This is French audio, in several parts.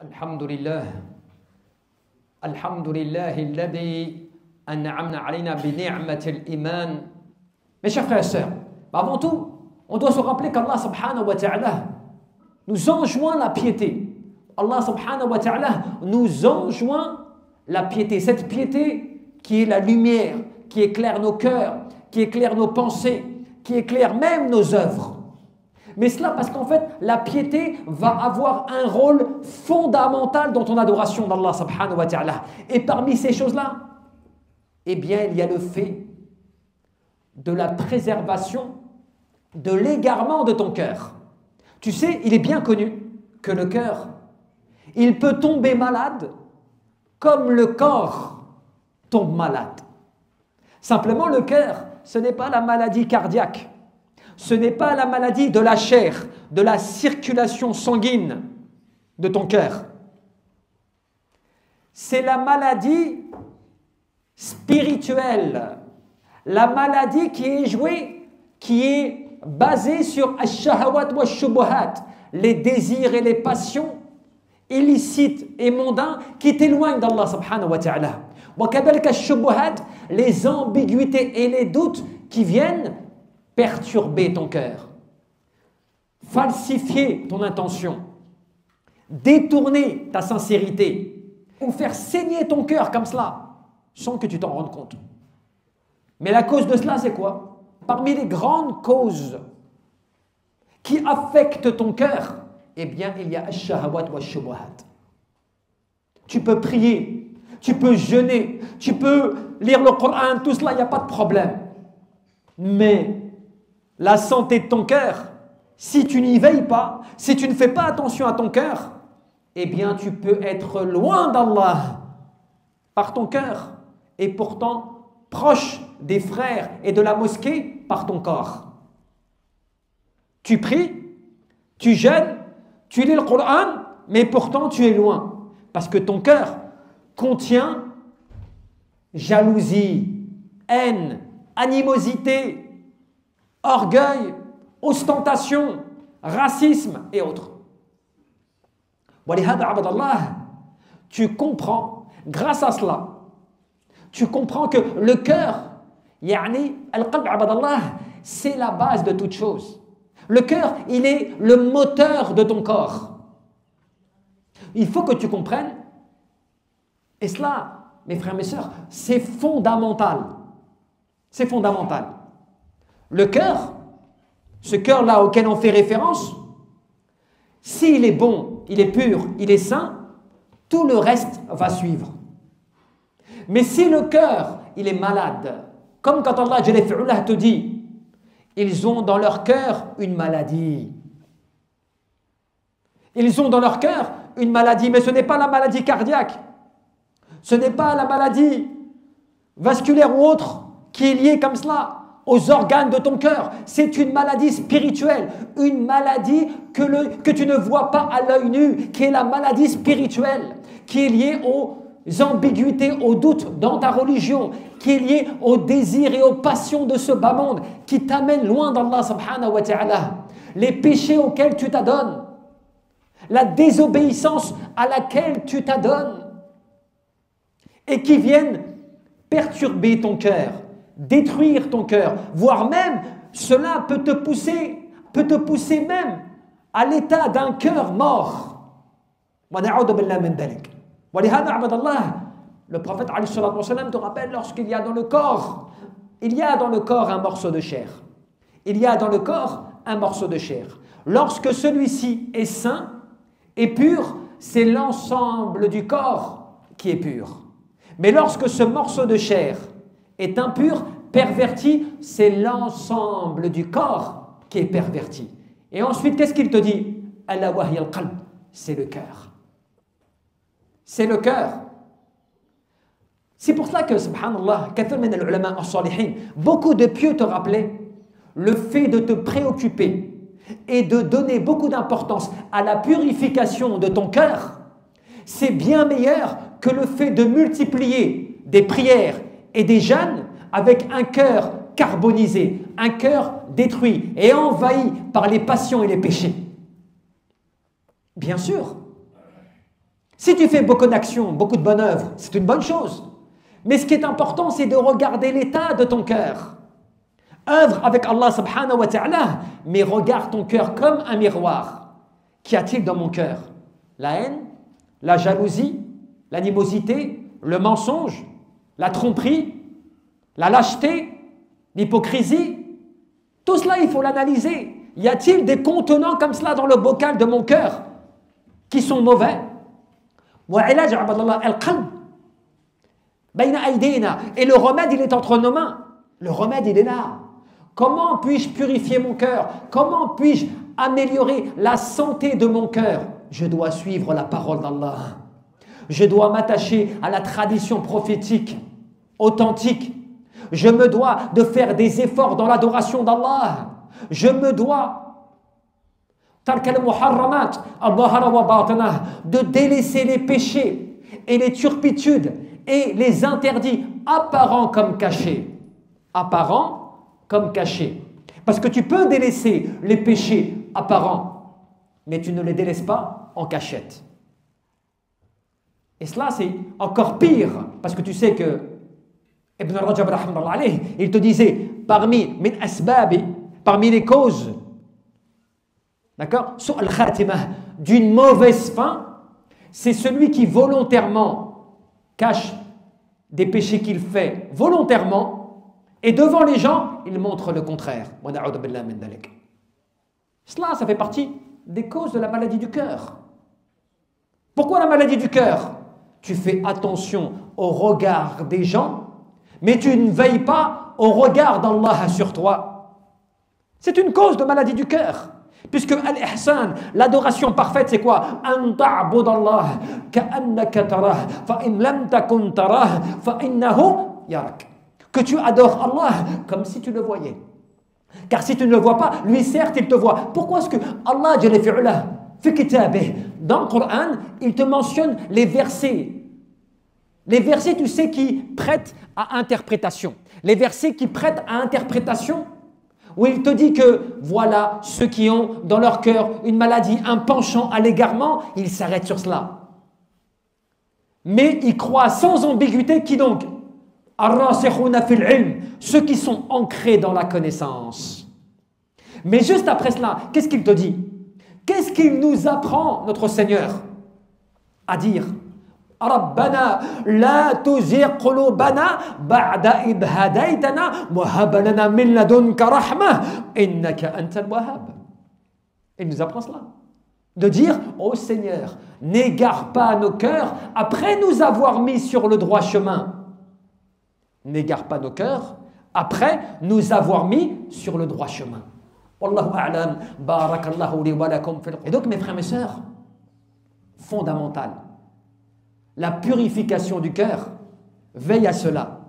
الحمد لله الحمد لله الذي أنعمنا علينا بنعمة الإيمان. Mes chers frères et sœurs, avant tout, on doit se rappeler qu'Allah subhanahu wa ta'ala nous enjoint la piété. Allah subhanahu wa ta'ala nous enjoint la piété. Cette piété qui est la lumière, qui éclaire nos cœurs, qui éclaire nos pensées, qui éclaire même nos œuvres. Mais cela parce qu'en fait, la piété va avoir un rôle fondamental dans ton adoration d'Allah subhanahu wa ta'ala. Et parmi ces choses-là, eh bien, il y a le fait de la préservation de l'égarement de ton cœur. Tu sais, il est bien connu que le cœur, il peut tomber malade comme le corps tombe malade. Simplement, le cœur, ce n'est pas la maladie cardiaque. Ce n'est pas la maladie de la chair, de la circulation sanguine de ton cœur. C'est la maladie spirituelle, la maladie qui est basée sur ash-shahawat wa shubuhat, les désirs et les passions illicites et mondains qui t'éloignent d'Allah subhanahu wa ta'ala. Wa kadhalika ash-shubuhat, les ambiguïtés et les doutes qui viennent perturber ton cœur, falsifier ton intention, détourner ta sincérité ou faire saigner ton cœur comme cela sans que tu t'en rendes compte. Mais la cause de cela, c'est quoi? Parmi les grandes causes qui affectent ton cœur, eh bien, il y a ash-shahawat wa shubuhat. Tu peux prier, tu peux jeûner, tu peux lire le Coran, tout cela, il n'y a pas de problème. Mais la santé de ton cœur, si tu n'y veilles pas, si tu ne fais pas attention à ton cœur, eh bien tu peux être loin d'Allah par ton cœur et pourtant proche des frères et de la mosquée par ton corps. Tu pries, tu jeûnes, tu lis le Coran, mais pourtant tu es loin parce que ton cœur contient jalousie, haine, animosité, orgueil, ostentation, racisme et autres. Tu comprends, grâce à cela, tu comprends que le cœur, c'est la base de toute chose. Le cœur, il est le moteur de ton corps. Il faut que tu comprennes, et cela, mes frères et mes sœurs, c'est fondamental. C'est fondamental. Le cœur, ce cœur-là auquel on fait référence, s'il est bon, il est pur, il est sain, tout le reste va suivre. Mais si le cœur, il est malade, comme quand Allah te dit, ils ont dans leur cœur une maladie. Ils ont dans leur cœur une maladie, mais ce n'est pas la maladie cardiaque, ce n'est pas la maladie vasculaire ou autre qui est liée comme cela aux organes de ton cœur. C'est une maladie spirituelle, une maladie que tu ne vois pas à l'œil nu, qui est la maladie spirituelle, qui est liée aux ambiguïtés, aux doutes dans ta religion, qui est liée aux désirs et aux passions de ce bas monde, qui t'amène loin d'Allah subhanahu wa ta'ala. Les péchés auxquels tu t'adonnes, la désobéissance à laquelle tu t'adonnes, et qui viennent perturber ton cœur, détruire ton cœur, voire même cela peut te pousser même à l'état d'un cœur mort. Le prophète te rappelle, lorsqu'il y a dans le corps, un morceau de chair. Il y a dans le corps un morceau de chair. Lorsque celui-ci est sain et pur, c'est l'ensemble du corps qui est pur. Mais lorsque ce morceau de chair est impur, perverti, c'est l'ensemble du corps qui est perverti. Et ensuite, qu'est-ce qu'il te dit? C'est le cœur. C'est le cœur. C'est pour cela que, subhanallah, beaucoup de pieux te rappelaient le fait de te préoccuper et de donner beaucoup d'importance à la purification de ton cœur. C'est bien meilleur que le fait de multiplier des prières et des jeûnes avec un cœur carbonisé, un cœur détruit et envahi par les passions et les péchés. Bien sûr, Si tu fais beaucoup d'actions, beaucoup de bonnes œuvres, c'est une bonne chose. Mais ce qui est important, c'est de regarder l'état de ton cœur. Œuvre avec Allah subhanahu wa ta'ala, mais regarde ton cœur comme un miroir. Qu'y a-t-il dans mon cœur? La haine, la jalousie, l'animosité, le mensonge, la tromperie, la lâcheté, l'hypocrisie. Tout cela, il faut l'analyser. Y a-t-il des contenants comme cela dans le bocal de mon cœur qui sont mauvais? Et le remède, il est entre nos mains. Le remède, il est là. Comment puis-je purifier mon cœur? Comment puis-je améliorer la santé de mon cœur? Je dois suivre la parole d'Allah. Je dois m'attacher à la tradition prophétique, authentique. Je me dois de faire des efforts dans l'adoration d'Allah. Je me dois de délaisser les péchés et les turpitudes et les interdits apparents comme cachés. Apparents comme cachés. Parce que tu peux délaisser les péchés apparents, mais tu ne les délaisses pas en cachette. Et cela, c'est encore pire, parce que tu sais que Ibn Rajab, il te disait, parmi les causes, d'accord, d'une mauvaise fin, c'est celui qui volontairement cache des péchés qu'il fait volontairement, et devant les gens, il montre le contraire. Cela, ça fait partie des causes de la maladie du cœur. Pourquoi la maladie du cœur? Tu fais attention au regard des gens, mais tu ne veilles pas au regard d'Allah sur toi. C'est une cause de maladie du cœur. Puisque al-ihsan, l'adoration parfaite, c'est quoi? An ta'bud Allah ka'annaka tarah, fa in lam takun tarah, fa innahu yarak. Que tu adores Allah comme si tu le voyais. Car si tu ne le vois pas, lui certes, il te voit. Pourquoi est-ce que Allah, Jalla fi'ula, fi kitabih, dans le Coran, il te mentionne les versets. Les versets, tu sais, qui prêtent à interprétation. Les versets qui prêtent à interprétation, où il te dit que, voilà, ceux qui ont dans leur cœur une maladie, un penchant à l'égarement, ils s'arrêtent sur cela. Mais ils croient sans ambiguïté, qui donc? Ar-rasikhuna fil ilm, ceux qui sont ancrés dans la connaissance. Mais juste après cela, qu'est-ce qu'il te dit? Qu'est-ce qu'il nous apprend, notre Seigneur, à dire? Rabbana la tuzigh qulubana ba'da idh hadaytana wa hab lana min ladunka rahmah innaka antal wahhab. Il nous apprend cela. De dire, ô Seigneur, n'égare pas nos cœurs après nous avoir mis sur le droit chemin. N'égare pas nos cœurs après nous avoir mis sur le droit chemin. Wallahu a'lam, barakallahu li wa lakum fil. Et donc mes frères et mes sœurs, fondamental, la purification du cœur, veille à cela.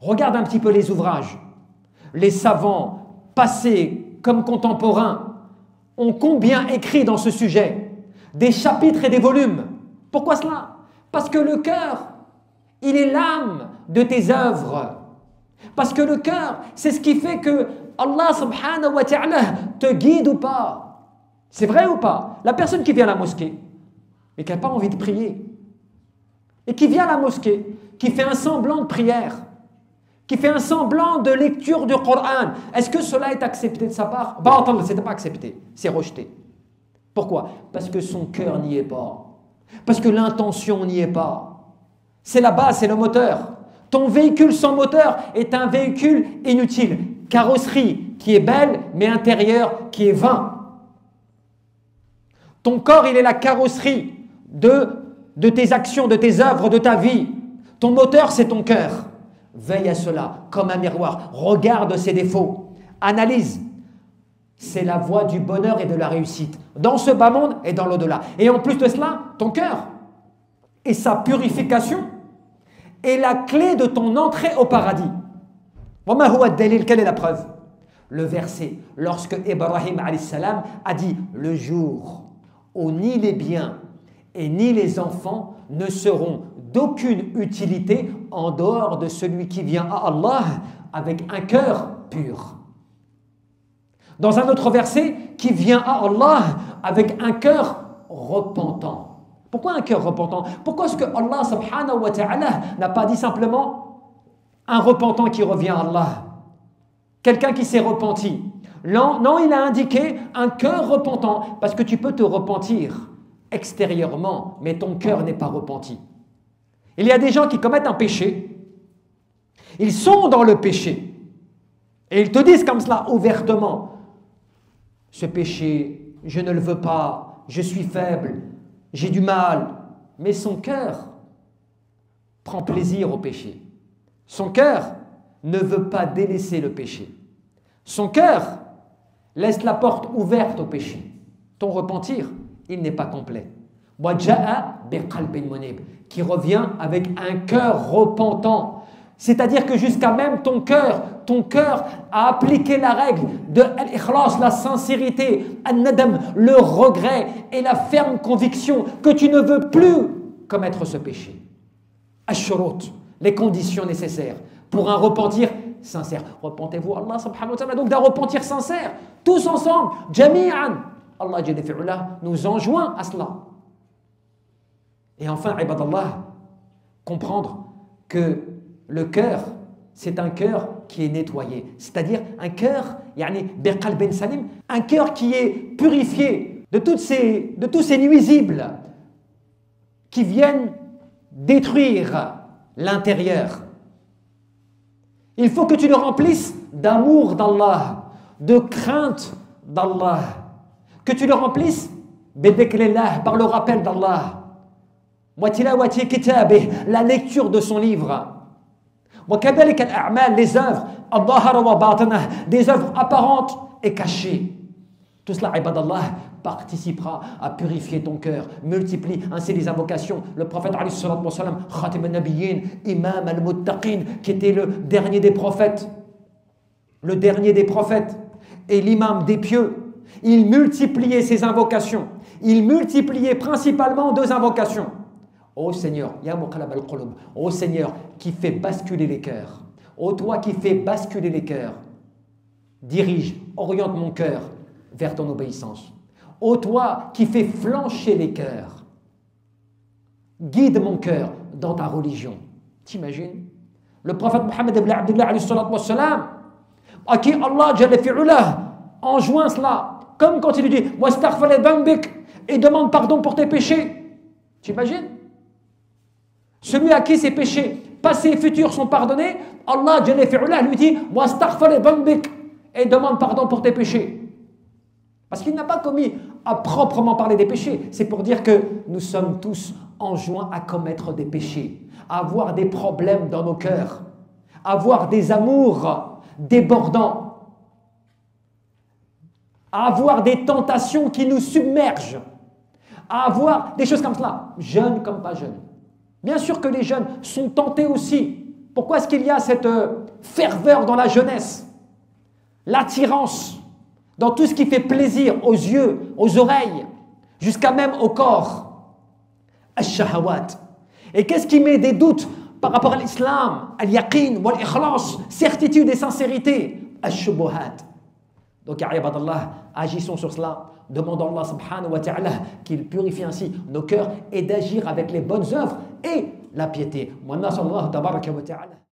Regarde un petit peu les ouvrages. Les savants, passés comme contemporains, ont combien écrit dans ce sujet? Des chapitres et des volumes. Pourquoi cela? Parce que le cœur, il est l'âme de tes œuvres. Parce que le cœur, c'est ce qui fait que Allah subhanahu wa ta'ala te guide ou pas. C'est vrai ou pas? La personne qui vient à la mosquée et qui n'a pas envie de prier, et qui vient à la mosquée, qui fait un semblant de prière, qui fait un semblant de lecture du Coran, est-ce que cela est accepté de sa part? Batal, ce n'est pas accepté, c'est rejeté. Pourquoi? Parce que son cœur n'y est pas. Parce que l'intention n'y est pas. C'est la base, c'est le moteur. Ton véhicule sans moteur est un véhicule inutile. Carrosserie qui est belle, mais intérieur qui est vain. Ton corps, il est la carrosserie de tes actions, de tes œuvres, de ta vie. Ton moteur, c'est ton cœur. Veille à cela comme un miroir. Regarde ses défauts. Analyse. C'est la voie du bonheur et de la réussite. Dans ce bas monde et dans l'au-delà. Et en plus de cela, ton cœur et sa purification est la clé de ton entrée au paradis. Quelle est la preuve? Le verset, lorsque Ibrahim alayhi salam a dit « Le jour où ni les biens et ni les enfants ne seront d'aucune utilité en dehors de celui qui vient à Allah avec un cœur pur. » Dans un autre verset, qui vient à Allah avec un cœur repentant. Pourquoi un cœur repentant? Pourquoi est-ce que Allah subhanahu wa ta'ala n'a pas dit simplement un repentant qui revient à Allah? Quelqu'un qui s'est repenti. Non, il a indiqué un cœur repentant, parce que tu peux te repentir extérieurement, mais ton cœur n'est pas repenti. Il y a des gens qui commettent un péché, ils sont dans le péché, et ils te disent comme cela ouvertement, ce péché, je ne le veux pas, je suis faible, j'ai du mal, mais son cœur prend plaisir au péché. Son cœur ne veut pas délaisser le péché. Son cœur laisse la porte ouverte au péché. Ton repentir, il n'est pas complet. Qui revient avec un cœur repentant. C'est-à-dire que jusqu'à même ton cœur a appliqué la règle de l'ikhlas, la sincérité, al-nadam, le regret et la ferme conviction que tu ne veux plus commettre ce péché. Ash-shurut, les conditions nécessaires pour un repentir sincère. Repentez-vous Allah subhanahu wa ta'ala, donc d'un repentir sincère, tous ensemble, jami'an. Allah Jalla fi'ula nous enjoint à cela. Et enfin, ibadallah, comprendre que le cœur, c'est un cœur qui est nettoyé. C'est-à-dire un cœur, biqalbin salim, un cœur qui est purifié de tous ces nuisibles qui viennent détruire l'intérieur. Il faut que tu le remplisses d'amour d'Allah, de crainte d'Allah, que tu le remplisses par le rappel d'Allah, la lecture de son livre, les œuvres, des œuvres apparentes et cachées. Tout cela, ibadallah, participera à purifier ton cœur. Multiplie ainsi les invocations. Le prophète, Khatim al-Nabiyyin, Imam al-Muttaqin, qui était le dernier des prophètes, et l'imam des pieux, il multipliait ses invocations. Il multipliait principalement 2 invocations. Ô Seigneur, Ya Muqallib al-Qulub, ô Seigneur qui fait basculer les cœurs, ô toi qui fais basculer les cœurs, oriente mon cœur vers ton obéissance. Ô toi qui fais flancher les cœurs, guide mon cœur dans ta religion. T'imagines? Le prophète Mohammed ibn Abdullah à qui Allah Jalla fi'ula enjoint cela, comme quand il lui dit wastaghfir li dhanbik et demande pardon pour tes péchés. T'imagines? Celui à qui ses péchés passés et futurs sont pardonnés, Allah Jalla fi'ula lui dit wastaghfir li dhanbik et demande pardon pour tes péchés. Parce qu'il n'a pas commis à proprement parler des péchés. C'est pour dire que nous sommes tous enjoints à commettre des péchés, à avoir des problèmes dans nos cœurs, à avoir des amours débordants, à avoir des tentations qui nous submergent, à avoir des choses comme cela, jeunes comme pas jeunes. Bien sûr que les jeunes sont tentés aussi. Pourquoi est-ce qu'il y a cette ferveur dans la jeunesse, l'attirance dans tout ce qui fait plaisir aux yeux, aux oreilles, jusqu'à même au corps? Ash-shahawat. Et qu'est-ce qui met des doutes par rapport à l'islam? Al-yaqin, wal-ikhlas, certitude et sincérité. Ash-shubuhat. Donc, ya ibadallah, agissons sur cela. Demandons à Allah subhanahu wa ta'ala qu'il purifie ainsi nos cœurs et d'agir avec les bonnes œuvres et la piété. Wa nasallahu tabaraka wa ta'ala.